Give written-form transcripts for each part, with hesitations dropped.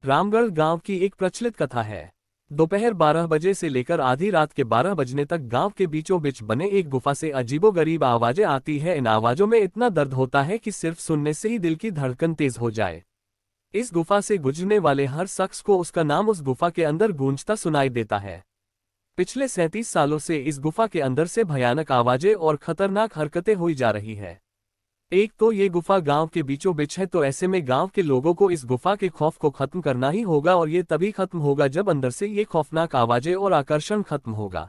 रामगढ़ गांव की एक प्रचलित कथा है। दोपहर 12 बजे से लेकर आधी रात के 12 बजने तक गांव के बीचों बीच बने एक गुफा से अजीबोगरीब आवाजें आती है। इन आवाजों में इतना दर्द होता है कि सिर्फ सुनने से ही दिल की धड़कन तेज हो जाए। इस गुफा से गुजरने वाले हर शख्स को उसका नाम उस गुफा के अंदर गूंजता सुनाई देता है। पिछले 37 सालों से इस गुफा के अंदर से भयानक आवाजें और खतरनाक हरकतें हुई जा रही है। एक तो ये गुफा गांव के बीचों बीच है, तो ऐसे में गांव के लोगों को इस गुफा के खौफ को खत्म करना ही होगा, और ये तभी खत्म होगा जब अंदर से ये खौफनाक आवाजें और आकर्षण खत्म होगा।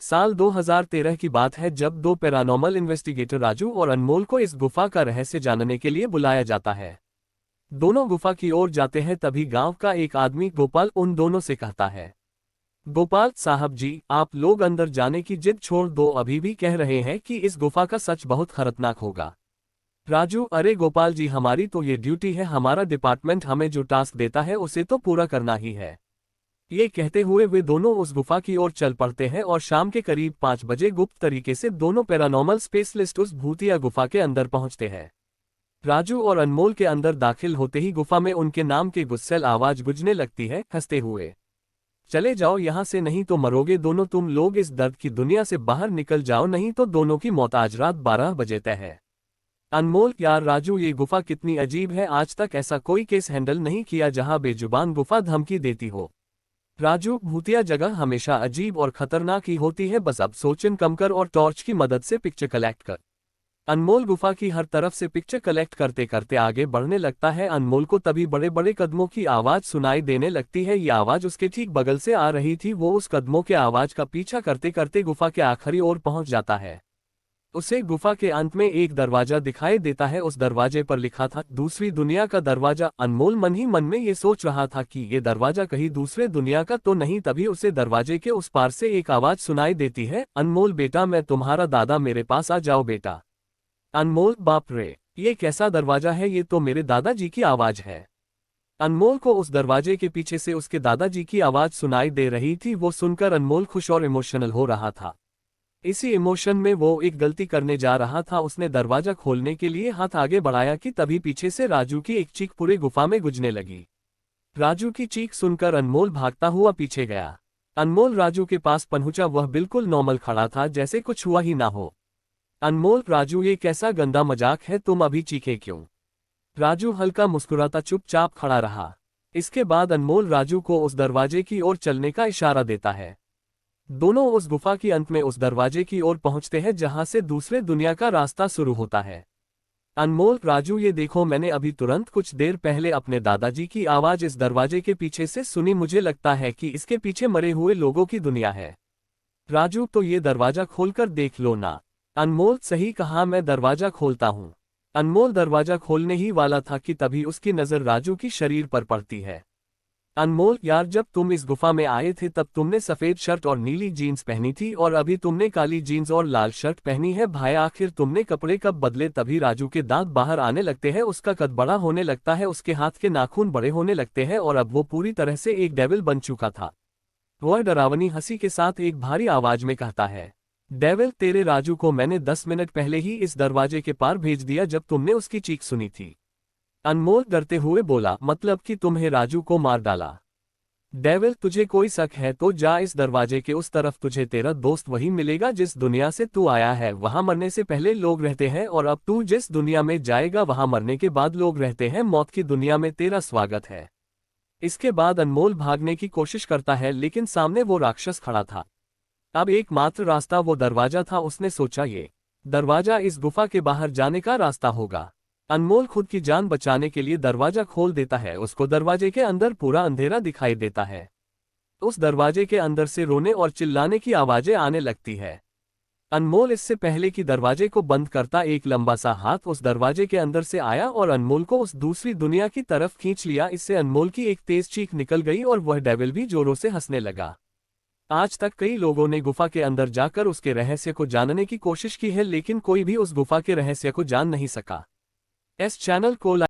साल 2013 की बात है, जब दो पैरानॉर्मल इन्वेस्टिगेटर राजू और अनमोल को इस गुफा का रहस्य जानने के लिए बुलाया जाता है। दोनों गुफा की ओर जाते हैं, तभी गांव का एक आदमी गोपाल उन दोनों से कहता है, गोपाल साहब जी, आप लोग अंदर जाने की जिद छोड़ दो, अभी भी कह रहे हैं कि इस गुफा का सच बहुत खतरनाक होगा। राजू, अरे गोपाल जी, हमारी तो ये ड्यूटी है, हमारा डिपार्टमेंट हमें जो टास्क देता है उसे तो पूरा करना ही है। ये कहते हुए वे दोनों उस गुफा की ओर चल पड़ते हैं और शाम के करीब 5 बजे गुप्त तरीके से दोनों पैरानॉर्मल स्पेशलिस्ट उस भूतिया गुफा के अंदर पहुंचते हैं। राजू और अनमोल के अंदर दाखिल होते ही गुफा में उनके नाम की गुस्सैल आवाज गूंजने लगती है, हंसते हुए, चले जाओ यहां से, नहीं तो मरोगे दोनों तुम लोग, इस दर्द की दुनिया से बाहर निकल जाओ, नहीं तो दोनों की मौत आज रात 12 बजे तय है। अनमोल, यार राजू, ये गुफा कितनी अजीब है, आज तक ऐसा कोई केस हैंडल नहीं किया जहां बेजुबान गुफा धमकी देती हो। राजू, भूतिया जगह हमेशा अजीब और खतरनाक ही होती है, बस अब सोचन कम कर और टॉर्च की मदद से पिक्चर कलेक्ट कर। अनमोल गुफा की हर तरफ से पिक्चर कलेक्ट करते करते आगे बढ़ने लगता है। अनमोल को तभी बड़े बड़े कदमों की आवाज सुनाई देने लगती है। ये आवाज उसके ठीक बगल से आ रही थी। वो उस कदमों के आवाज का पीछा करते करते गुफा के आखिरी ओर पहुंच जाता है। उसे गुफा के अंत में एक दरवाजा दिखाई देता है। उस दरवाजे पर लिखा था, दूसरी दुनिया का दरवाजा। अनमोल मन ही मन में ये सोच रहा था कि ये दरवाजा कहीं दूसरे दुनिया का तो नहीं। तभी उसे दरवाजे के उस पार से एक आवाज सुनाई देती है, अनमोल बेटा, मैं तुम्हारा दादा, मेरे पास आ जाओ बेटा। अनमोल, बाप रे, ये कैसा दरवाजा है, ये तो मेरे दादाजी की आवाज है। अनमोल को उस दरवाजे के पीछे से उसके दादाजी की आवाज सुनाई दे रही थी। वो सुनकर अनमोल खुश और इमोशनल हो रहा था। इसी इमोशन में वो एक गलती करने जा रहा था। उसने दरवाजा खोलने के लिए हाथ आगे बढ़ाया कि तभी पीछे से राजू की एक चीख पूरे गुफा में गूंजने लगी। राजू की चीख सुनकर अनमोल भागता हुआ पीछे गया। अनमोल राजू के पास पहुंचा। वह बिल्कुल नॉर्मल खड़ा था, जैसे कुछ हुआ ही ना हो। अनमोल, राजू, ये कैसा गंदा मजाक है, तुम अभी चीखे क्यों? राजू हल्का मुस्कुराता चुपचाप खड़ा रहा। इसके बाद अनमोल राजू को उस दरवाजे की ओर चलने का इशारा देता है। दोनों उस गुफा की अंत में उस दरवाजे की ओर पहुंचते हैं जहां से दूसरे दुनिया का रास्ता शुरू होता है। अनमोल, राजू, ये देखो, मैंने अभी तुरंत कुछ देर पहले अपने दादाजी की आवाज इस दरवाजे के पीछे से सुनी। मुझे लगता है कि इसके पीछे मरे हुए लोगों की दुनिया है। राजू, तो ये दरवाजा खोलकर देख लो ना। अनमोल, सही कहा, मैं दरवाजा खोलता हूँ। अनमोल दरवाजा खोलने ही वाला था कि तभी उसकी नजर राजू की शरीर पर पड़ती है। अनमोल, यार, जब तुम इस गुफा में आए थे तब तुमने सफेद शर्ट और नीली जीन्स पहनी थी, और अभी तुमने काली जीन्स और लाल शर्ट पहनी है। भाई, आखिर तुमने कपड़े कब बदले? तभी राजू के दांत बाहर आने लगते हैं, उसका कद बड़ा होने लगता है, उसके हाथ के नाखून बड़े होने लगते हैं, और अब वो पूरी तरह से एक डेविल बन चुका था। वह डरावनी हंसी के साथ एक भारी आवाज में कहता है, डेविल, तेरे राजू को मैंने 10 मिनट पहले ही इस दरवाजे के पार भेज दिया जब तुमने उसकी चीख सुनी थी। अनमोल डरते हुए बोला, मतलब कि तुम्हें राजू को मार डाला? डेविल, तुझे कोई शक है तो जा इस दरवाजे के उस तरफ, तुझे तेरा दोस्त वही मिलेगा जिस दुनिया से तू आया है। वहां मरने से पहले लोग रहते हैं, और अब तू जिस दुनिया में जाएगा वहां मरने के बाद लोग रहते हैं। मौत की दुनिया में तेरा स्वागत है। इसके बाद अनमोल भागने की कोशिश करता है, लेकिन सामने वो राक्षस खड़ा था। अब एकमात्र रास्ता वो दरवाजा था। उसने सोचा, ये दरवाजा इस गुफा के बाहर जाने का रास्ता होगा। अनमोल खुद की जान बचाने के लिए दरवाजा खोल देता है। उसको दरवाजे के अंदर पूरा अंधेरा दिखाई देता है। उस दरवाजे के अंदर से रोने और चिल्लाने की आवाजें आने लगती है। अनमोल इससे पहले कि दरवाजे को बंद करता, एक लंबा सा हाथ उस दरवाजे के अंदर से आया और अनमोल को उस दूसरी दुनिया की तरफ खींच लिया। इससे अनमोल की एक तेज चीख निकल गई और वह डेविल भी जोरों से हंसने लगा। आज तक कई लोगों ने गुफा के अंदर जाकर उसके रहस्य को जानने की कोशिश की है, लेकिन कोई भी उस गुफा के रहस्य को जान नहीं सका। इस चैनल को